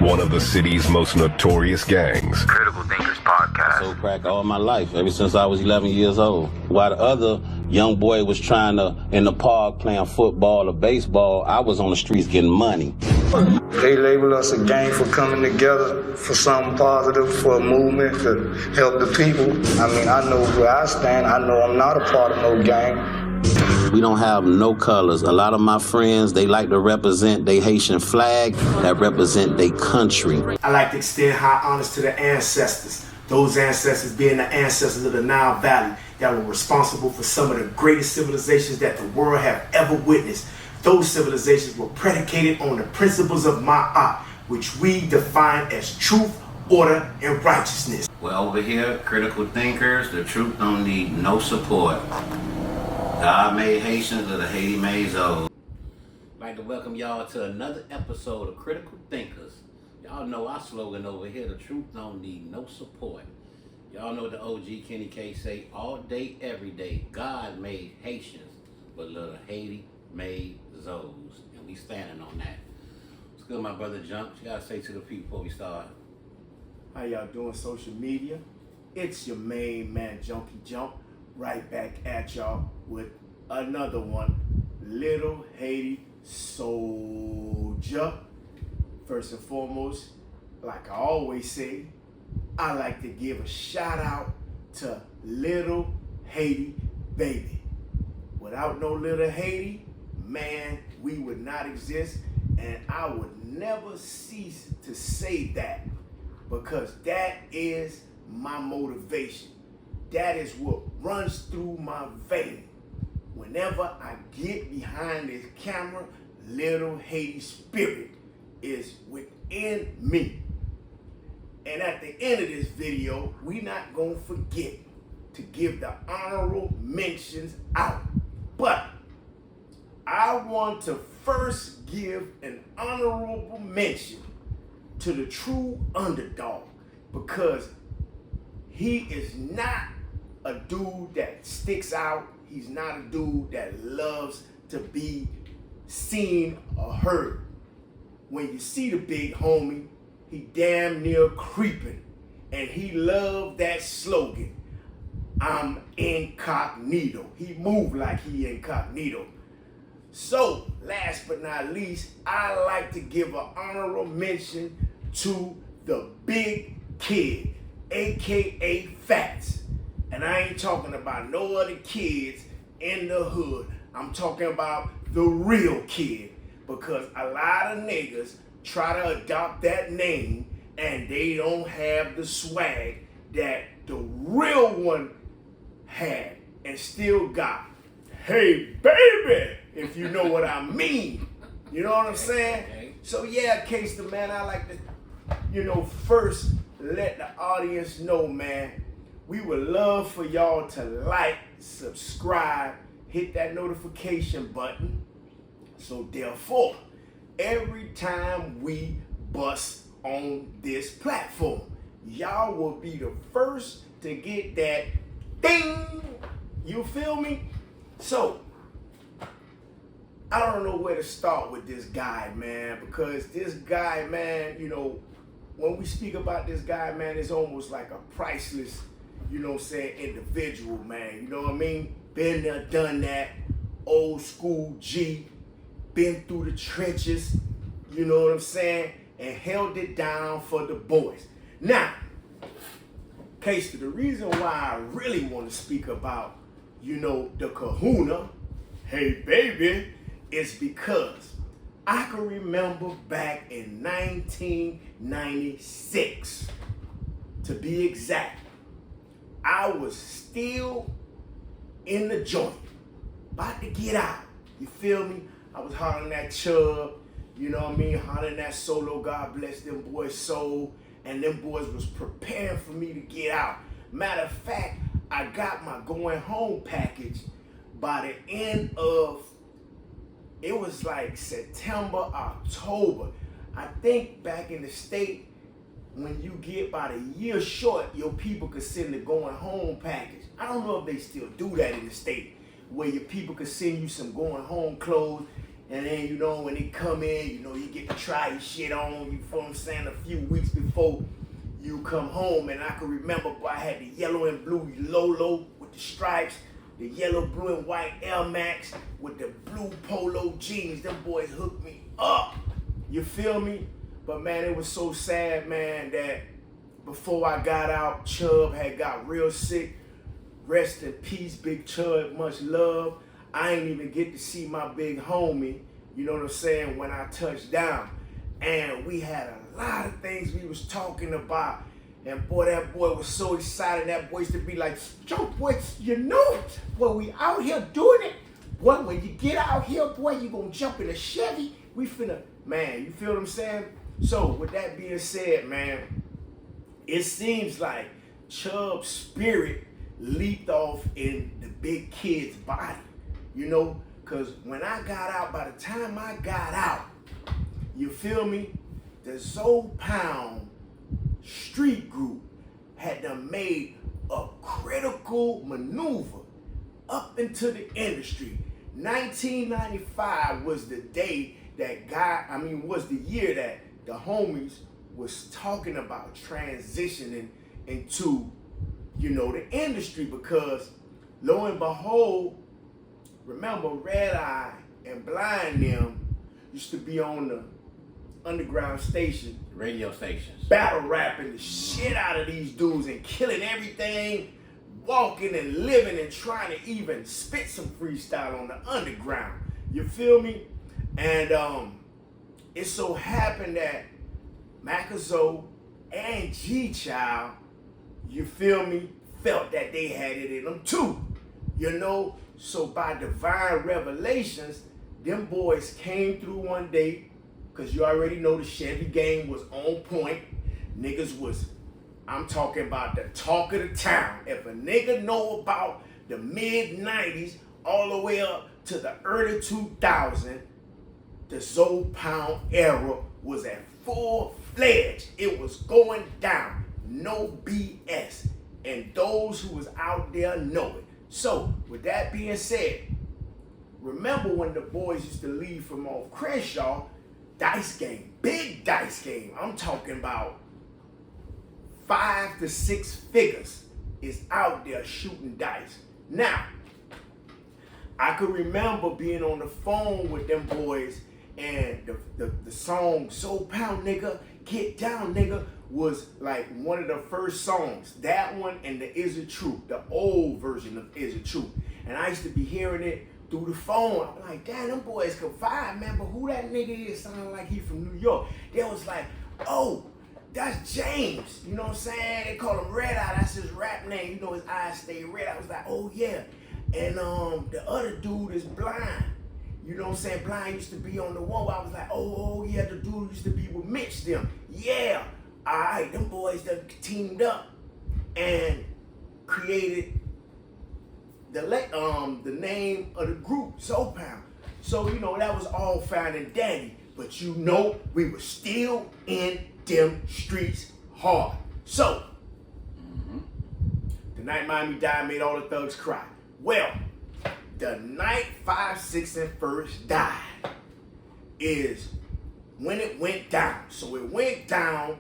one of the city's most notorious gangs. Critical Thinkers Podcast. So crack all my life, ever since I was 11 years old. While the other young boy was trying to, in the park, playing football or baseball, I was on the streets getting money. They label us a gang for coming together for something positive, for a movement to help the people. I mean, I know where I stand. I know I'm not a part of no gang. We don't have no colors. A lot of my friends, they like to represent their Haitian flag that represent their country. I like to extend high honors to the ancestors. Those ancestors being the ancestors of the Nile Valley that were responsible for some of the greatest civilizations that the world have ever witnessed. Those civilizations were predicated on the principles of Ma'at, which we define as truth, order, and righteousness. Well, over here, critical thinkers, the truth don't need no support. God made Haitians or the Haiti made Zoe. I'd like to welcome y'all to another episode of Critical Thinkers. Y'all know our slogan over here, the truth don't need no support. Y'all know what the OG Kenny K say all day, every day. God made Haitians, but little Haiti made Zoes. And we standing on that. What's good, my brother Jump? You gotta say to the people before we start. How y'all doing social media? It's your main man, Junkie Jump, right back at y'all with another one. Little Haiti Soldier. First and foremost, like I always say, I like to give a shout out to Little Haiti Baby. Without no Little Haiti, man, we would not exist, and I would never cease to say that because that is my motivation. That is what runs through my vein. Whenever I get behind this camera, Little Haiti spirit is within me. And at the end of this video, we not gonna forget to give the honorable mentions out. But I want to first give an honorable mention to the true underdog because he is not a dude that sticks out. He's not a dude that loves to be seen or heard. When you see the big homie, he damn near creeping. And he loved that slogan, I'm incognito. He moved like he incognito. So, last but not least, I like to give an honorable mention to the big kid, AKA Fats. And I ain't talking about no other kids in the hood. I'm talking about the real kid. Because a lot of niggas try to adopt that name and they don't have the swag that the real one had and still got. Hey, baby, if you know what I mean. You know what I'm saying? Okay. So yeah, Kester, man, I like to, first let the audience know, man, we would love for y'all to like, subscribe, hit that notification button. So therefore, every time we bust on this platform, y'all will be the first to get that ding. You feel me? So, I don't know where to start with this guy, man, because this guy, man, when we speak about this guy, man, it's almost like a priceless, individual, man. You know what I mean? Been there, done that, old school G, been through the trenches, you know what I'm saying, and held it down for the boys. Now, Kester, the reason why I really want to speak about, the kahuna, hey baby, is because I can remember back in 1996, to be exact, I was still in the joint, about to get out, you feel me? I was hollering that Chubb, you know what I mean? Hollering that Solo, God bless them boys' soul. And them boys was preparing for me to get out. Matter of fact, I got my going home package by the end of, it was like September, October. I think back in the state, when you get about a year short, your people could send the going home package. I don't know if they still do that in the state, where your people could send you some going home clothes And then, you know, when they come in, you know, you get to try your shit on, you feel what I'm saying, a few weeks before you come home. And I can remember, boy, I had the yellow and blue Lolo with the stripes, the yellow, blue, and white Air Max with the blue polo jeans. Them boys hooked me up. You feel me? But man, it was so sad, man, that before I got out, Chubb had got real sick. Rest in peace, Big Chubb, much love. I ain't even get to see my big homie, you know what I'm saying, when I touched down. And we had a lot of things we was talking about. And boy, that boy was so excited. That boy used to be like, yo, boy, you know, boy, we out here doing it. Boy, when you get out here, boy, you gonna jump in a Chevy. We finna, man, you feel what I'm saying? So with that being said, man, it seems like Chubb's spirit leaped off in the big kid's body, you know? Because when I got out, by the time I got out, you feel me? The Zoe Pound street group had done made a critical maneuver up into the industry. 1995 was the day that was the year that the homies was talking about transitioning into, you know, the industry, because lo and behold, remember Red Eye and Blind them used to be on the underground station, Radio stations, battle rapping the shit out of these dudes and killing everything, walking and living and trying to even spit some freestyle on the underground. You feel me? And it so happened that Macazo and G-Child, you feel me, felt that they had it in them too. You know, so by divine revelations, them boys came through one day, because you already know the Chevy game was on point. Niggas was, I'm talking about the talk of the town. If a nigga know about the mid-90s all the way up to the early 2000s, the Zoe Pound era was at full-fledged. It was going down. No BS. And those who was out there know it. So, with that being said, remember when the boys used to leave from off Crenshaw, dice game, big dice game. I'm talking about 5 to 6 figures is out there shooting dice. Now, I could remember being on the phone with them boys, and the song Zoe Pound, nigga, get down, nigga, was like one of the first songs. That one and the Is It True, the old version of Is It True. And I used to be hearing it through the phone. I'm like, damn, them boys can vibe, man, but who that nigga is sounding like he from New York. They was like, oh, that's James. You know what I'm saying? They call him Red Eye. That's his rap name. You know, his eyes stay red. I was like, oh, yeah. And the other dude is Blind. You know what I'm saying? Blind used to be on the one where I was like, oh, yeah, the dude used to be with Mitch them. Yeah. All right, them boys that teamed up and created the name of the group, Zoe Pound. So, you know, that was all fine and dandy. But you know, we were still in them streets hard. So, the night Miami died made all the thugs cry. Well, the night 5, 6, and 1st died is when it went down. So it went down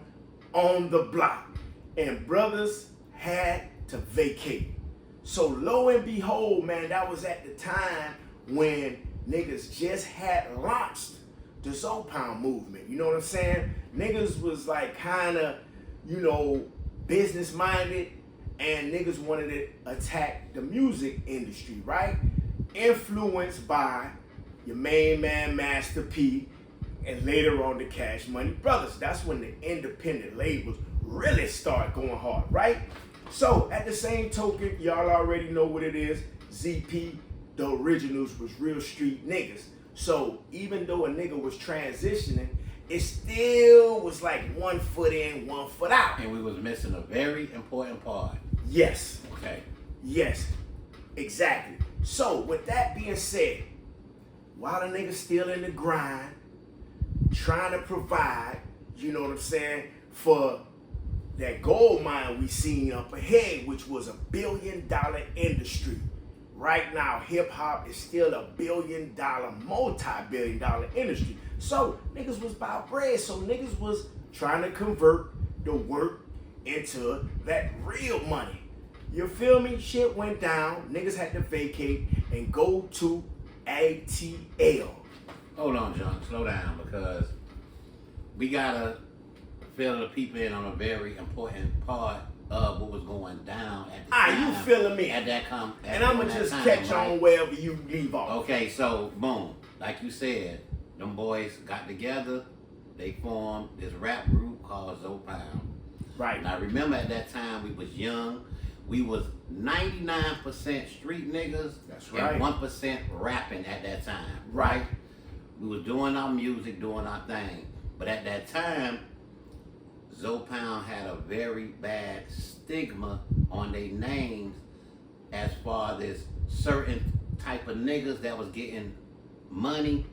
on the block, and brothers had to vacate. So lo and behold, man, that was at the time when niggas just had launched the Zoe Pound movement. You know what I'm saying? Niggas was like kind of, you know, business minded, and niggas wanted to attack the music industry, right? Influenced by your main man, Master P, and later on the Cash Money Brothers. That's when the independent labels really start going hard, right? So, at the same token, y'all already know what it is. ZP, the originals, was real street niggas. So, even though a nigga was transitioning, it still was like 1 foot in, 1 foot out. And we was missing a very important part. Yes. Okay. Yes, exactly. So, with that being said, while the nigga still in the grind, trying to provide, you know what I'm saying, for that gold mine we seen up ahead, which was $1 billion industry, right now hip hop is still a billion-dollar, multi-billion-dollar industry. So niggas was about bread. So niggas was trying to convert the work into that real money. You feel me? Shit went down. Niggas had to vacate and go to ATL. Hold on, John. Slow down, because we gotta fill the people in on a very important part of what was going down at the time. You feeling me? And I'm gonna just catch on wherever you leave off. Okay, so boom, like you said, them boys got together. They formed this rap group called Zoe Pound. Right. Now remember, at that time we was young. We was 99% street niggas. That's right. And 1% rapping at that time. Right. We was doing our music, doing our thing. But at that time, Zoe Pound had a very bad stigma on their names as far as certain type of niggas that was getting money.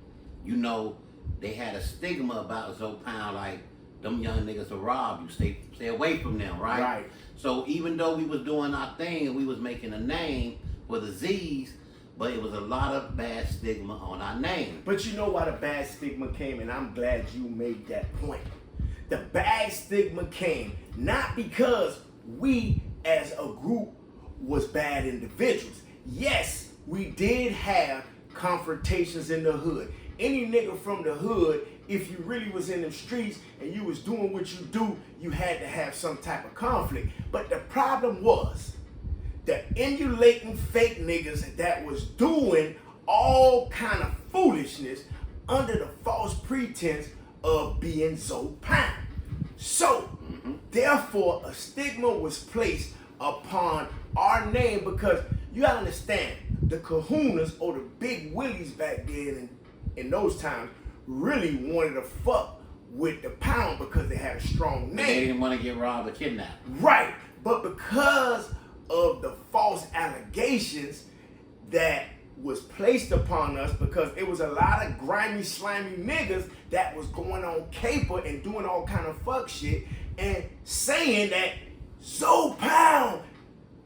You know, they had a stigma about Zoe Pound, like them young niggas will rob you. Stay away from them, right? Right. So even though we was doing our thing and we was making a name for the Z's, but it was a lot of bad stigma on our name. But you know why the bad stigma came, and I'm glad you made that point. The bad stigma came not because we as a group was bad individuals. Yes, we did have confrontations in the hood. Any nigga from the hood, if you really was in the streets and you was doing what you do, you had to have some type of conflict. But the problem was the emulating fake niggas that was doing all kind of foolishness under the false pretense of being Zoe Pound. So, therefore, a stigma was placed upon our name, because you gotta understand, the kahunas or the big willies back then in those times really wanted to fuck with the Pound because they had a strong name. They didn't want to get robbed or kidnapped. Right. But because of the false allegations that was placed upon us, because it was a lot of grimy, slimy niggas that was going on caper and doing all kind of fuck shit and saying that Zoe Pound,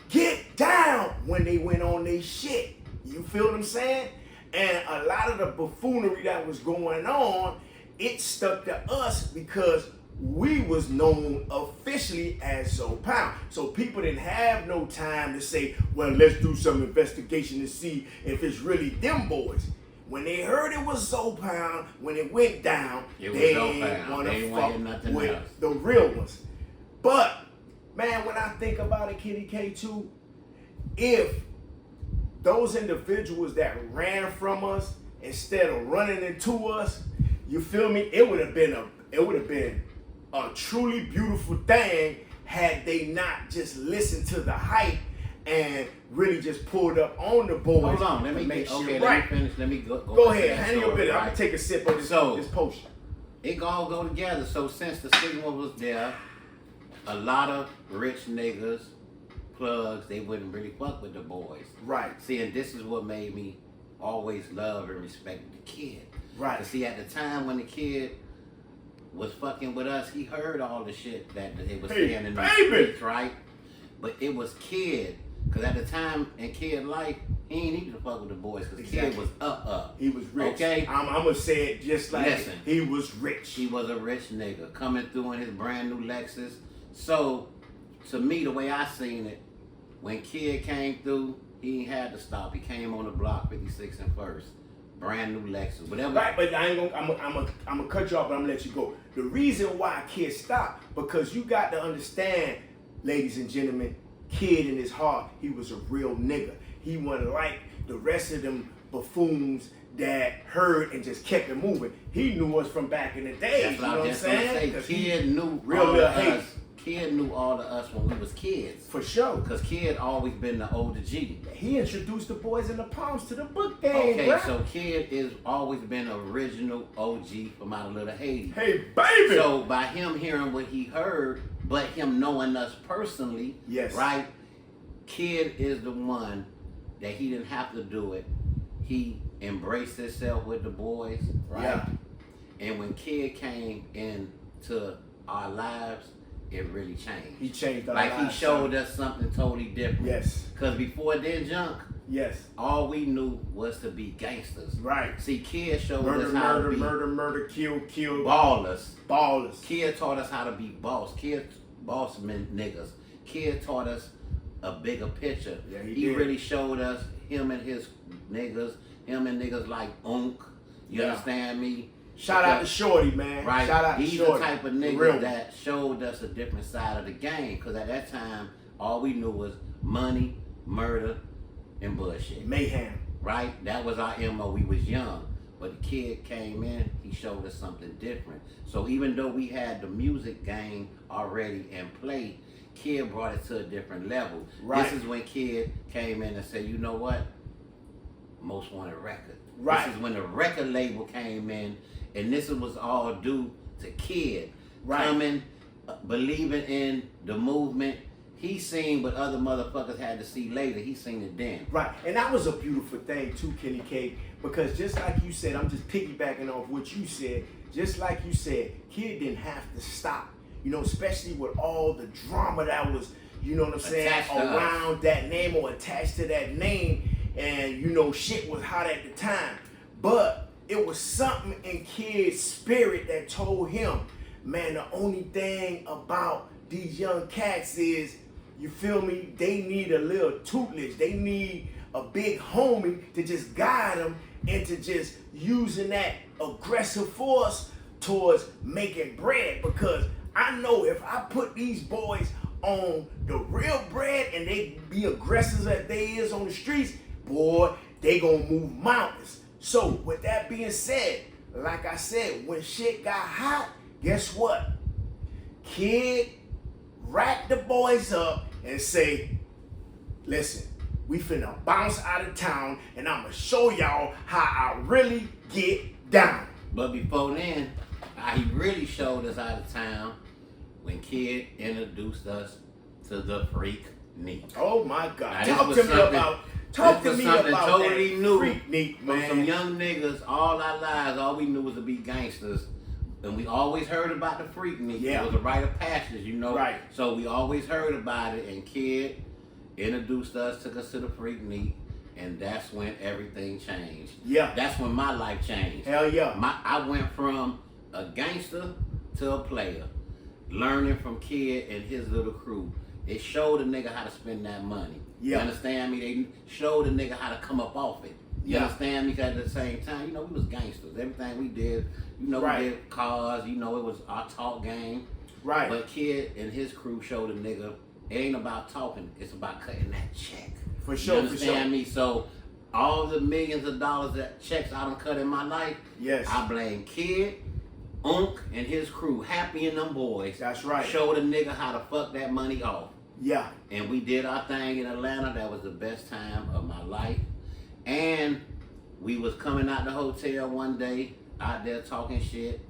get down, when they went on their shit. You feel what I'm saying? And a lot of the buffoonery that was going on, it stuck to us because we was known officially as Zoe Pound. So people didn't have no time to say, well, let's do some investigation to see if it's really them boys. When they heard it was Zoe Pound, when it went down, they didn't want to fuck with the real ones. But, man, when I think about it, Kitty K2, if those individuals that ran from us instead of running into us, you feel me? It would have been a truly beautiful thing had they not just listened to the hype and really just pulled up on the boys. Hold on, let me finish. Let me go. Go ahead, handle your business. I'm gonna take a sip of this potion. It all go together. So since the stigma was there, a lot of rich niggas, plugs, they wouldn't really fuck with the boys. Right. See, and this is what made me always love and respect the kid. Right. See, at the time when the kid was fucking with us, he heard all the shit that they was saying in the streets, right? But it was Kid, because at the time in Kid life, he ain't need to fuck with the boys, because Kid was up. He was rich. Okay? I'm gonna say it just like he was rich. He was a rich nigga coming through in his brand new Lexus. So, to me, the way I seen it, when Kid came through, he ain't had to stop. He came on the block 56 and First. Brand new Lexus, whatever. Right, but I ain't gonna. I'm gonna cut you off, but I'm gonna let you go. The reason why Kid stopped, because you got to understand, ladies and gentlemen, Kid in his heart, he was a real nigga. He wasn't like the rest of them buffoons that heard and just kept it moving. He knew us from back in the day. That's what I was just gonna say. Kid knew real all little of hate. us. Kid knew all of us when we was kids. For sure. Because Kid always been the older G. He introduced the boys in the Palms to the book game, Okay, bro. so Kid is always been original OG from out of Little Haiti. Hey, baby! So by him hearing what he heard, but him knowing us personally, yes, right? Kid is the one that he didn't have to do it. He embraced himself with the boys, right? Yeah. And when Kid came into our lives, it really changed. He changed our lives. Like he showed us something totally different. Yes. Because before then, Junk, Yes. All we knew was to be gangsters. Right. See, Kid showed us how to be murder, kill, ballers. Ballers. Kid taught us how to be boss men niggas. Kid taught us a bigger picture. Yeah, he did. really showed us him and niggas like Unk. You understand me? Shout out to Shorty, man. Right. Shout out These to Shorty. the type of niggas that showed us a different side of the game. Because at that time, all we knew was money, murder, and bullshit. Mayhem. Right? That was our MO. We was young. But the Kid came in, he showed us something different. So even though we had the music game already in play, Kid brought it to a different level. Right. This is when Kid came in and said, you know what? Most Wanted record. Right. This is when the record label came in, and this was all due to Kid coming, believing in the movement. He seen what other motherfuckers had to see later. He seen it then. Right. And that was a beautiful thing too, Kenny K, because just like you said, I'm just piggybacking off what you said, just like you said, Kid didn't have to stop. You know, especially with all the drama that was, you know what I'm saying, around that name or attached to that name. And, you know, shit was hot at the time. But it was something in Kid's spirit that told him, man, the only thing about these young cats is, you feel me, they need a little tutelage. They need a big homie to just guide them into just using that aggressive force towards making bread. Because I know if I put these boys on the real bread and they be aggressive as they is on the streets, boy, they gonna move mountains. So with that being said, like I said, when shit got hot, guess what? Kid racked the boys up and say, listen, we finna bounce out of town and I'ma show y'all how I really get down. But before then, he really showed us out of town when Kid introduced us to the Freak Neat. Oh my God. Now, Talk to me about totally that new. Freak Neat, man. From some young niggas, all our lives, all we knew was to be gangsters. And we always heard about the Freak Neat. Yeah. It was a rite of passage, you know. Right. So we always heard about it, and Kid introduced us, took us to the Freak Neat, and that's when everything changed. Yeah. That's when my life changed. Hell yeah. I went from a gangster to a player, learning from Kid and his little crew. It showed a nigga how to spend that money. Yeah. You understand me? They showed a nigga how to come up off it. You Yeah. understand me? Because at the same time, you know, we was gangsters. Everything we did, you know, Right. we did cars, you know, it was our talk game. Right. But Kid and his crew showed a nigga, it ain't about talking, it's about cutting that check. For sure, You for understand sure. me? So all the millions of dollars that checks I done cut in my life, Yes. I blame Kid, Unk, and his crew, Happy and them boys. That's right. Showed a nigga how to fuck that money off. Yeah. And we did our thing in Atlanta. That was the best time of my life. And we was coming out the hotel one day, out there talking shit,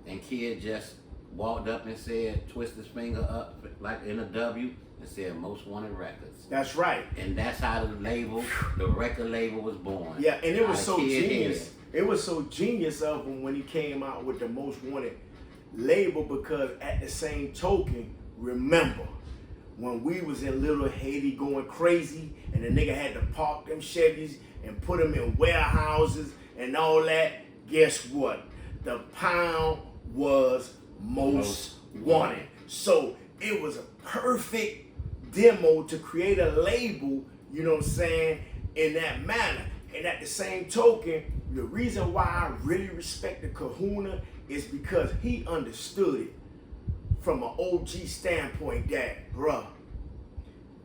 and Kid just walked up and said, twist his finger up like in a W, and said Most Wanted Records. That's right. And that's how the label, the record label was born. Yeah, and it was Out so of Kid genius. head. It was so genius of him when he came out with the Most Wanted label, because at the same token, remember, when we was in Little Haiti going crazy and the nigga had to park them Chevys and put them in warehouses and all that, guess what? The Pound was Most Wanted. So it was a perfect demo to create a label, you know what I'm saying, in that manner. And at the same token, the reason why I really respect the Kahuna is because he understood it from an OG standpoint that, bruh,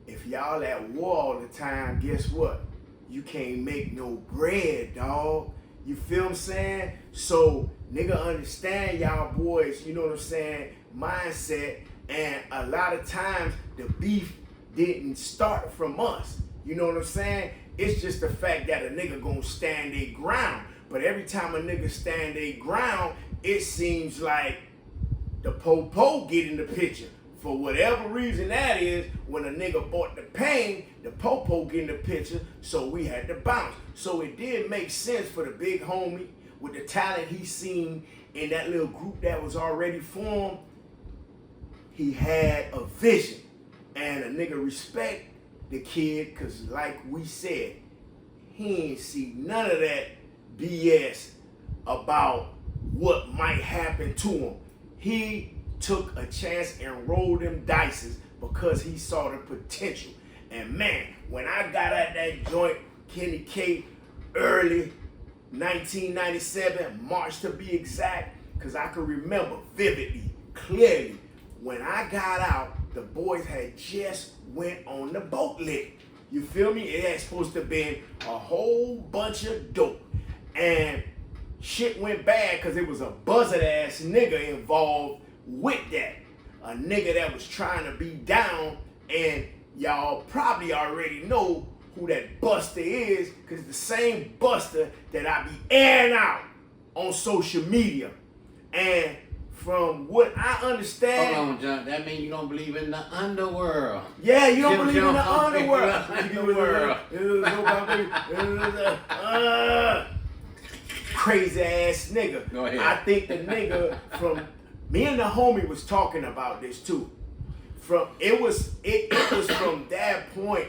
if y'all at war all the time, guess what? You can't make no bread, dog. You feel what I'm saying? So, nigga, understand y'all boys, you know what I'm saying, mindset. And a lot of times, the beef didn't start from us. You know what I'm saying? It's just the fact that a nigga gonna stand their ground. But every time a nigga stand their ground, it seems like the po-po get in the picture. For whatever reason that is, when a nigga bought the pain, the po-po get in the picture, so we had to bounce. So it did make sense for the big homie, with the talent he seen in that little group that was already formed. He had a vision. And a nigga respect the Kid, because like we said, he ain't see none of that BS about what might happen to him. He took a chance and rolled them dices because he saw the potential. And man, when I got at that joint, Kenny K, early 1997, March to be exact, because I can remember vividly, clearly, when I got out, the boys had just went on the boat lick. You feel me? It had supposed to have been a whole bunch of dope. And shit went bad because it was a buzzard ass nigga involved with that. A nigga that was trying to be down, and y'all probably already know who that buster is, because the same buster that I be airing out on social media. And from what I understand... Hold on, John. That means you don't believe in the underworld. Yeah, you don't believe in the underworld. Crazy ass nigga. Go ahead. I think the nigga from... Me and the homie was talking about this too. It was from that point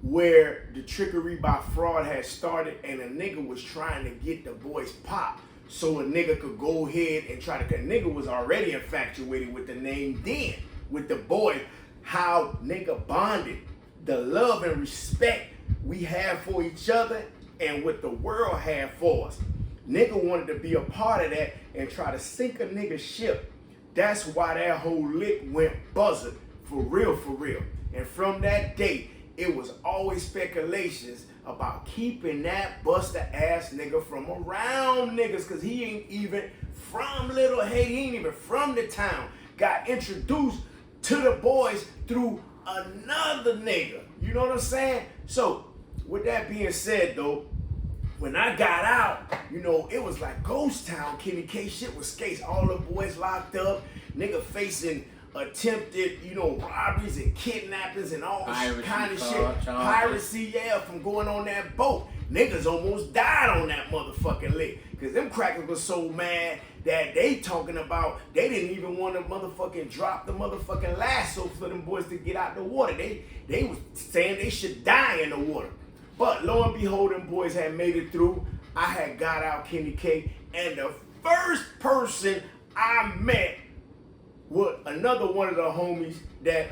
where the trickery by fraud had started, and a nigga was trying to get the boys pop so a nigga could go ahead and try to, cause nigga was already infatuated with the name then, with the boy, how nigga bonded, the love and respect we have for each other and what the world had for us. Nigga wanted to be a part of that and try to sink a nigga ship. That's why that whole lick went buzzard, for real, for real. And from that date, it was always speculations about keeping that buster ass nigga from around niggas, cause he ain't even from Little Haiti, he ain't even from the town. Got introduced to the boys through another nigga. You know what I'm saying? So, with that being said though, when I got out, you know, it was like ghost town. Kenny K shit was skates. All the boys locked up, nigga facing attempted, you know, robberies and kidnappings and all kind of shit. Piracy, yeah, from going on that boat. Niggas almost died on that motherfucking lick. Cause them crackers was so mad that they talking about they didn't even want to motherfucking drop the motherfucking lasso for them boys to get out the water. They was saying they should die in the water. But lo and behold, them boys had made it through. I had got out Kenny K, and the first person I met was another one of the homies that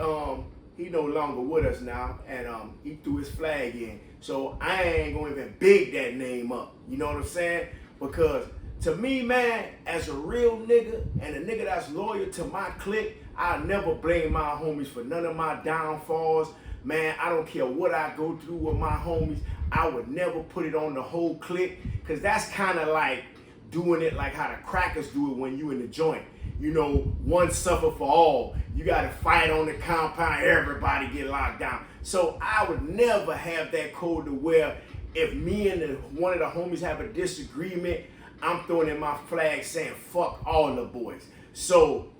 he no longer with us now, and he threw his flag in. So I ain't gonna even big that name up. You know what I'm saying? Because to me, man, as a real nigga and a nigga that's loyal to my clique, I never blame my homies for none of my downfalls. Man, I don't care what I go through with my homies. I would never put it on the whole clique, because that's kind of like doing it like how the crackers do it when you in the joint. You know, one suffer for all. You got to fight on the compound, everybody get locked down. So I would never have that code to where if me and one of the homies have a disagreement, I'm throwing in my flag saying fuck all the boys. So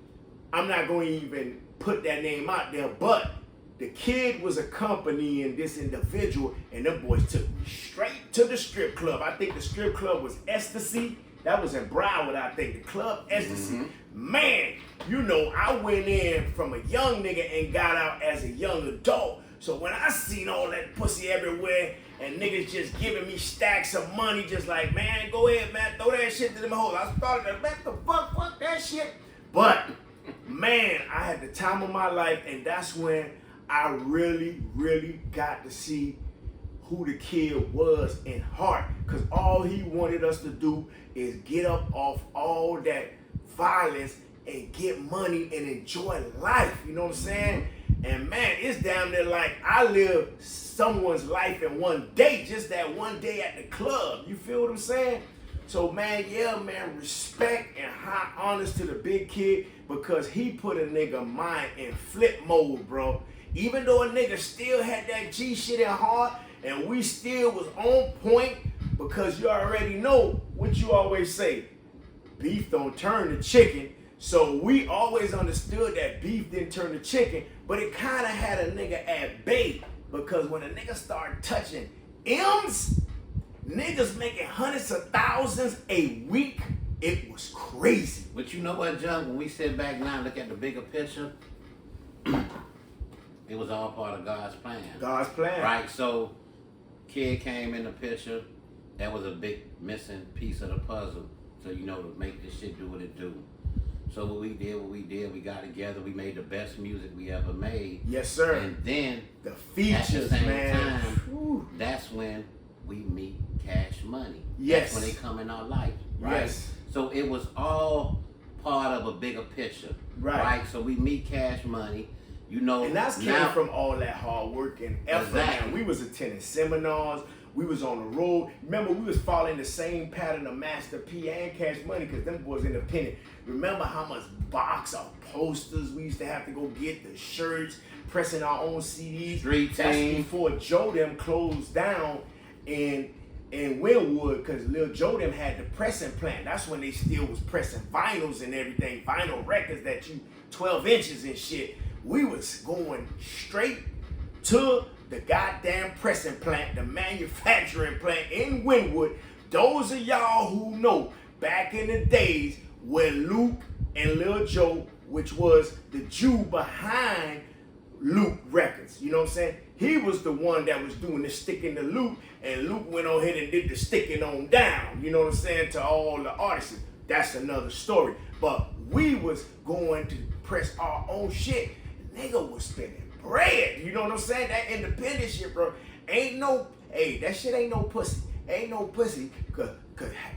I'm not going to even put that name out there, but the kid was accompanying this individual, and them boys took me straight to the strip club. I think the strip club was Ecstasy. That was in Broward, I think. The club Ecstasy. Mm-hmm. Man, you know, I went in from a young nigga and got out as a young adult. So when I seen all that pussy everywhere and niggas just giving me stacks of money, just like, man, go ahead, man, throw that shit to them hoes. I started to, what the fuck that shit. But, man, I had the time of my life, and that's when I really, really got to see who the kid was in heart. Because all he wanted us to do is get up off all that violence and get money and enjoy life. You know what I'm saying? And man, it's damn near like I lived someone's life in one day, just that one day at the club. You feel what I'm saying? So man, yeah, man, respect and high honors to the big kid, because he put a nigga mind in flip mode, bro. Even though a nigga still had that G shit in heart, and we still was on point, because you already know what you always say, beef don't turn to chicken. So we always understood that beef didn't turn to chicken, but it kind of had a nigga at bay, because when a nigga started touching M's, niggas making hundreds of thousands a week, it was crazy. But you know what, John, when we sit back now and look at the bigger picture, it was all part of God's plan. God's plan. Right, so Kid came in the picture. That was a big missing piece of the puzzle. So, you know, to make this shit do what it do. So what we did, we got together, we made the best music we ever made. Yes, sir. And then the features, at the same man. time, that's when we meet Cash Money. Yes. That's when they come in our life, right? Yes. So it was all part of a bigger picture, right? So we meet Cash Money, you know. And that's came from all that hard work and effort. Exactly. Man. We was attending seminars. We was on the road. Remember, we was following the same pattern of Master P and Cash Money because them boys independent. Remember how much box of posters we used to have to go get, the shirts, pressing our own CDs. Street That's Team. before Joe them closed down in Wynwood because Lil Joe them had the pressing plant. That's when they still was pressing vinyls and everything, vinyl records that you 12 inches and shit. We was going straight to the goddamn pressing plant, the manufacturing plant in Wynwood. Those of y'all who know, back in the days where Luke and Lil Joe, which was the Jew behind Luke Records, you know what I'm saying? He was the one that was doing the sticking to Luke, and Luke went on ahead and did the sticking on down, you know what I'm saying, to all the artists. That's another story. But we was going to press our own shit. Nigga was spending bread, you know what I'm saying? That independent shit, bro. That shit ain't no pussy. Ain't no pussy could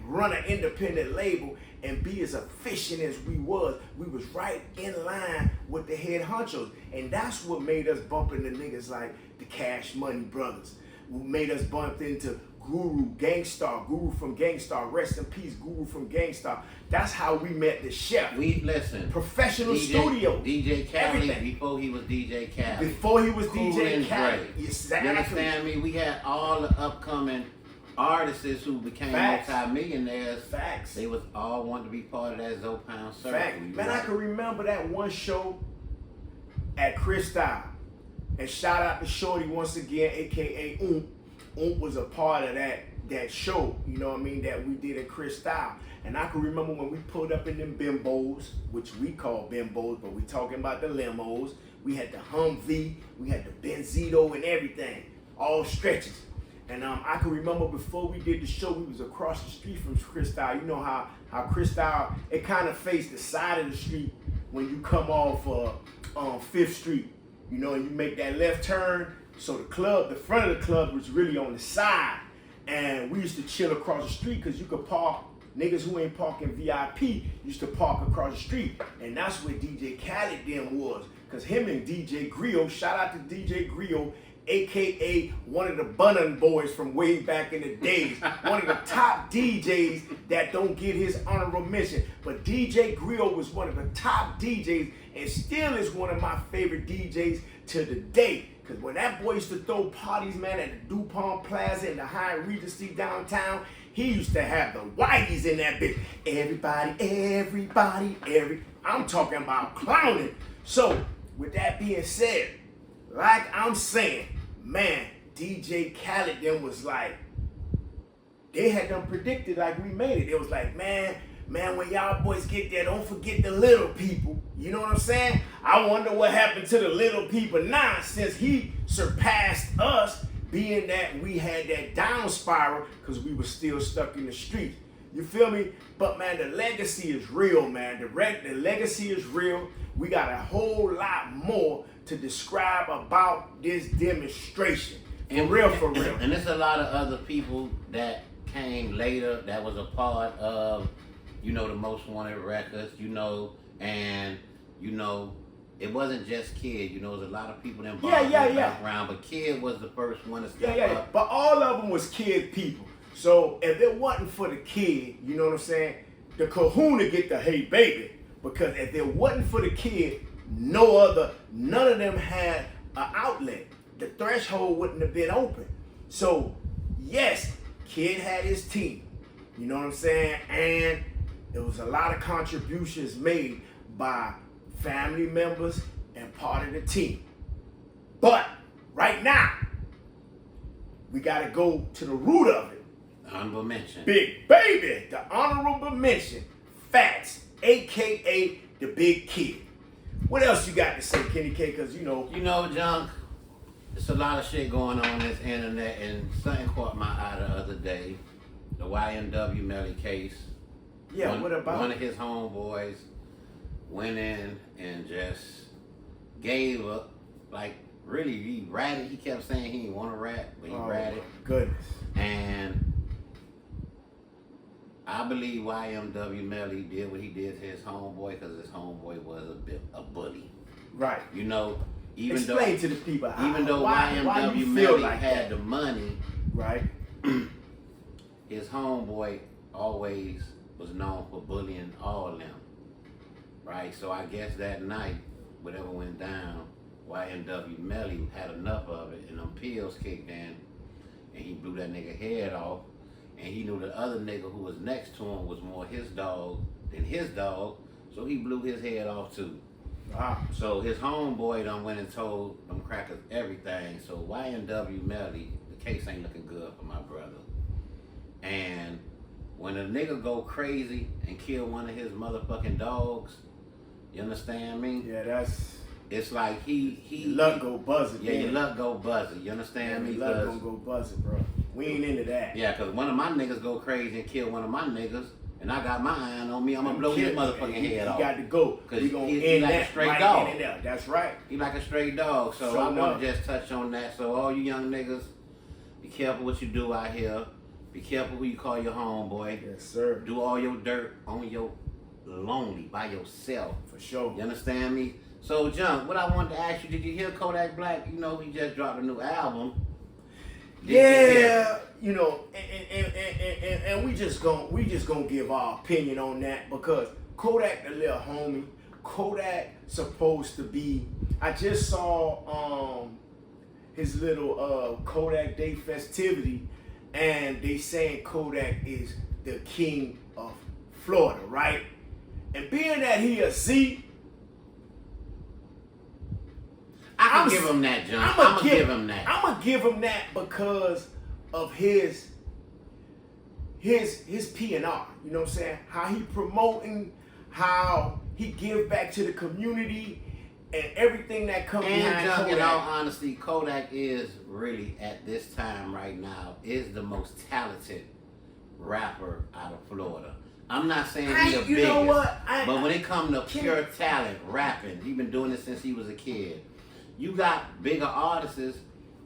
run an independent label and be as efficient as we was. We was right in line with the head honchos. And that's what made us bump into niggas like the Cash Money Brothers. Who made us bump into Guru, Gangstar, Guru from Gangstar, rest in peace, Guru from Gangstar. That's how we met the chef. We listen. Professional studio. DJ Khaled, everything. before he was DJ Khaled. Before he was Cool DJ and Khaled. Dre. Exactly. You understand me? We had all the upcoming artists who became Facts. multi-millionaires. Facts. They was all wanting to be part of that Zoe Pound circle. Fact. Man, I can remember that one show at Crystal. And shout out to Shorty once again, aka Oomp. Oomp was a part of that show, you know what I mean, that we did at Crystal. And I can remember when we pulled up in them bimbos, which we call bimbos, but we talking about the limos. We had the Humvee, we had the Benzito and everything, all stretches. And I can remember before we did the show, we was across the street from Crystal. You know how Crystal, it kind of faced the side of the street when you come off 5th Street, you know, and you make that left turn. So the front of the club was really on the side. And we used to chill across the street because you could park, niggas who ain't parking VIP used to park across the street. And that's where DJ Khaled then was. Because him and DJ Griot, shout out to DJ Griot, aka one of the Bunnin boys from way back in the days. One of the top DJs that don't get his honorable mention. But DJ Griot was one of the top DJs and still is one of my favorite DJs to the day. Because when that boy used to throw parties, man, at the DuPont Plaza in the Hyatt Regency downtown, he used to have the whiteys in that bitch. Everybody, I'm talking about clowning. So, with that being said, like I'm saying, man, DJ Khaled then was like, they had them predicted like we made it. It was like, man, when y'all boys get there, don't forget the little people. You know what I'm saying? I wonder what happened to the little people now since he surpassed us, being that we had that down spiral because we were still stuck in the streets. You feel me? But man, the legacy is real, man. The legacy is real. We got a whole lot more to describe about this demonstration. For real. And there's a lot of other people that came later that was a part of, you know, the Most Wanted records, you know, and, you know, it wasn't just Kid, you know, there's a lot of people involved in the background, but Kid was the first one to step up. But all of them was Kid people. So if it wasn't for the Kid, you know what I'm saying, the kahuna get the hey baby. Because if it wasn't for the Kid, none of them had an outlet. The threshold wouldn't have been open. So yes, Kid had his team, you know what I'm saying? And there was a lot of contributions made by family members and part of the team. But right now, we gotta go to the root of it. Honorable mention. Big Baby, the honorable mention. Fats, aka the Big Kid. What else you got to say, Kenny K? Because you know, Junk, There's a lot of shit going on this internet, and something caught my eye the other day. The YNW Melly case. Yeah, what about one of his homeboys went in and just gave up, like really he ratted. He kept saying he didn't want to rat, but he ratted. Goodness. And I believe YMW Melly did what he did to his homeboy because his homeboy was a bully. Right. You know, even Explain to the people. Even though YMW Melly had the money, right? His homeboy always was known for bullying all of them. Right? So I guess that night, whatever went down, YMW Melly had enough of it, and them pills kicked in, and he blew that nigga head off. And he knew the other nigga who was next to him was more his dog than his dog, so he blew his head off too. Wow. So his homeboy done went and told them crackers everything. So YNW Melly, the case ain't looking good for my brother. And when a nigga go crazy and kill one of his motherfucking dogs, you understand me? Yeah, it's like he luck go buzzing. Yeah, your luck go buzzing. You understand me? Your luck gonna go buzzing, bro. We ain't into that. Yeah, cause one of my niggas go crazy and kill one of my niggas, and I got my iron on me. I'm gonna blow his motherfucking head off. He got to go. Cause we gonna he end like that a straight right dog. in and there. That's right. He like a straight dog. So I want to just touch on that. So all you young niggas, be careful what you do out here. Be careful who you call your homeboy. Yes, sir. Do all your dirt on your lonely by yourself. For sure. You understand me? So, John, what I wanted to ask you, did you hear Kodak Black? You know, he just dropped a new album. Yeah, you know, and we just gonna give our opinion on that because Kodak, the little homie, Kodak supposed to be. I just saw his little Kodak Day festivity, and they saying Kodak is the king of Florida, right? And being that he a Z, I'm give him that, John. I'm gonna give him that. I'm gonna give him that because of his P&R. You know what I'm saying? How he promoting, how he give back to the community, and everything that comes behind Kodak. Kodak. In all honesty, Kodak is really at this time right now is the most talented rapper out of Florida. I'm not saying he's the biggest, but when it comes to pure talent, rapping, he's been doing it since he was a kid. You got bigger artists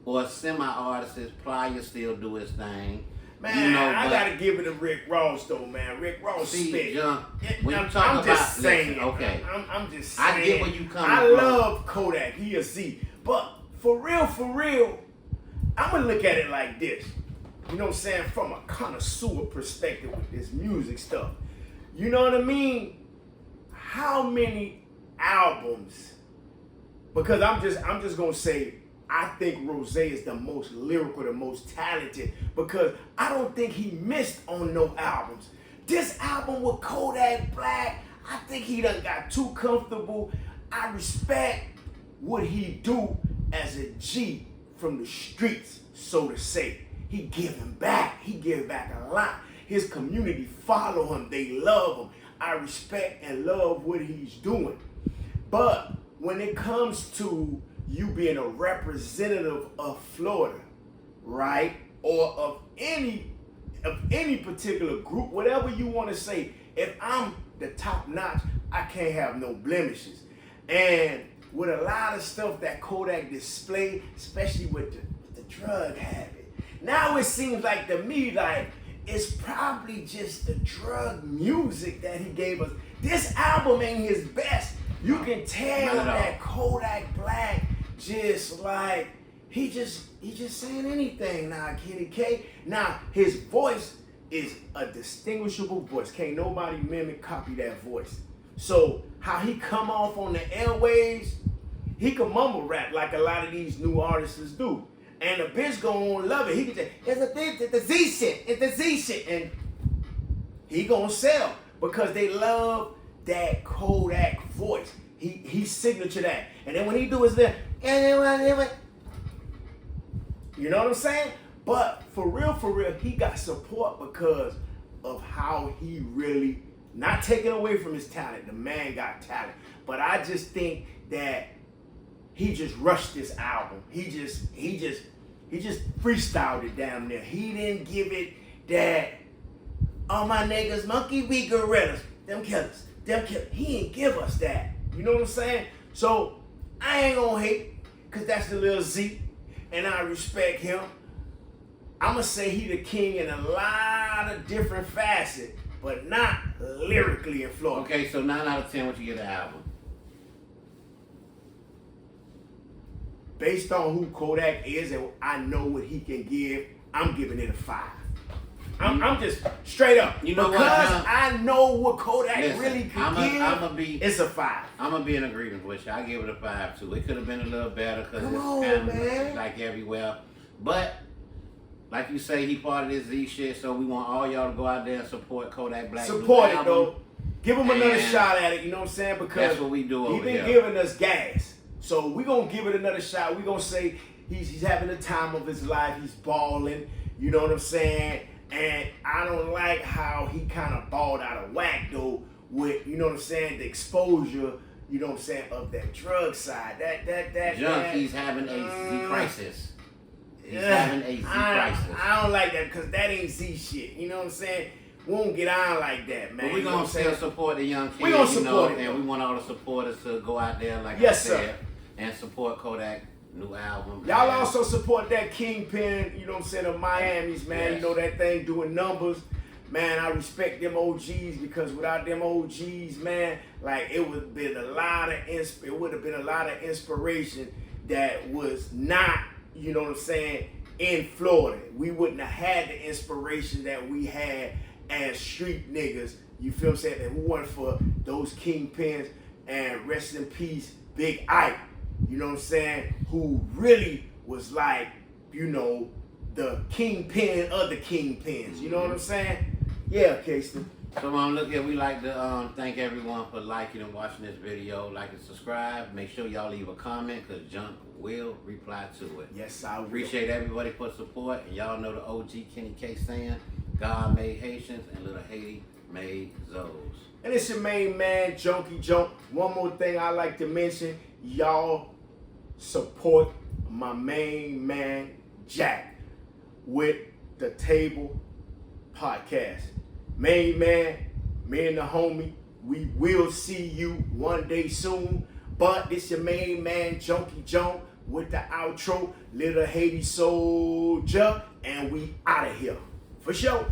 or semi-artists. Plier still do his thing. Man, you know, I gotta give it to Rick Ross though, man. Rick Ross spit. John, when you I'm talk about, just saying. listen, okay. I'm just saying. I get where you coming I from. love Kodak. He a Z. But for real, I'm gonna look at it like this. You know what I'm saying? From a connoisseur perspective with this music stuff. You know what I mean? How many albums? Because I'm just gonna say I think Rose is the most lyrical, the most talented, because I don't think he missed on no albums. This album with Kodak Black, I think he done got too comfortable. I respect what he do as a G from the streets, so to say. He giving back. He give back a lot. His community follow him. They love him. I respect and love what he's doing. But when it comes to you being a representative of Florida, right? Or of any particular group, whatever you want to say, if I'm the top notch, I can't have no blemishes. And with a lot of stuff that Kodak displayed, especially with the drug habit, now it seems like to me like it's probably just the drug music that he gave us. This album ain't his best. You can tell that Kodak Black just like he just saying anything now, Kenny K. Now his voice is a distinguishable voice. Can't nobody mimic, copy that voice. So how he come off on the airwaves, he can mumble rap like a lot of these new artists do. And the bitch gonna love it. He can say, it's the Z shit, it's the Z shit. And he gonna sell because they love that Kodak voice. He signature that. And then when he do his little, you know what I'm saying? But for real, he got support because of how he really, not taking away from his talent, the man got talent. But I just think that he just rushed this album. He just freestyled it down there. He didn't give it that, all my niggas, monkey, we gorillas, them killers. He didn't give us that. You know what I'm saying? So I ain't gonna hate, cause that's the Lil Z, and I respect him. I'ma say he the king in a lot of different facets, but not lyrically in Florida. Okay, so 9 out of 10, what you give the album? Based on who Kodak is and I know what he can give, I'm giving it a 5. I'm just straight up. You know because what, I know what Kodak really could give. It's a 5. I'm gonna be in agreement with you. I give it a 5 too. It could have been a little better because Come it's on, kind man. of like everywhere. But like you say, he part of this Z shit, so we want all y'all to go out there and support Kodak Black. Support it though. Give him another And shot at it. You know what I'm saying? Because that's what we do over he been here. giving us gas. So we gonna give it another shot. We gonna say he's having the time of his life. He's balling. You know what I'm saying? And I don't like how he kind of balled out of whack though with, you know what I'm saying, the exposure, you know what I'm saying, of that drug side. He's having a Z crisis. He's having a Z crisis. I don't like that because that ain't Z shit. You know what I'm saying? We won't get on like that, man. But we're going to still support the young kids, we gonna support it, and we want all the supporters to go out there, like yes, I said, sir, and support Kodak new album. Y'all man. also support that Kingpin, you know what I'm saying, of Miami's, man. Yes. You know that thing doing numbers. Man, I respect them OGs because without them OGs, man, like it would have been a lot of inspiration that was not, you know what I'm saying, in Florida. We wouldn't have had the inspiration that we had as street niggas. You feel what I'm saying? If it weren't for those Kingpins, and rest in peace, Big Ike. You know what I'm saying? Who really was like, you know, the kingpin of the kingpins. You know what I'm saying? Yeah, Casey. So look here, we like to thank everyone for liking and watching this video. Like and subscribe. Make sure y'all leave a comment because Junk will reply to it. Yes, I will. Appreciate everybody for support. And y'all know the OG Kenny K saying, God made Haitians and little Haiti made Zoes. And it's your main man, Junkie Junk. One more thing I like to mention. Y'all support my main man, Jack, with the Table Podcast. Main man, me and the homie, we will see you one day soon. But this your main man, Junkie Junk, with the outro, Little Haiti Soldier, and we out of here. For sure.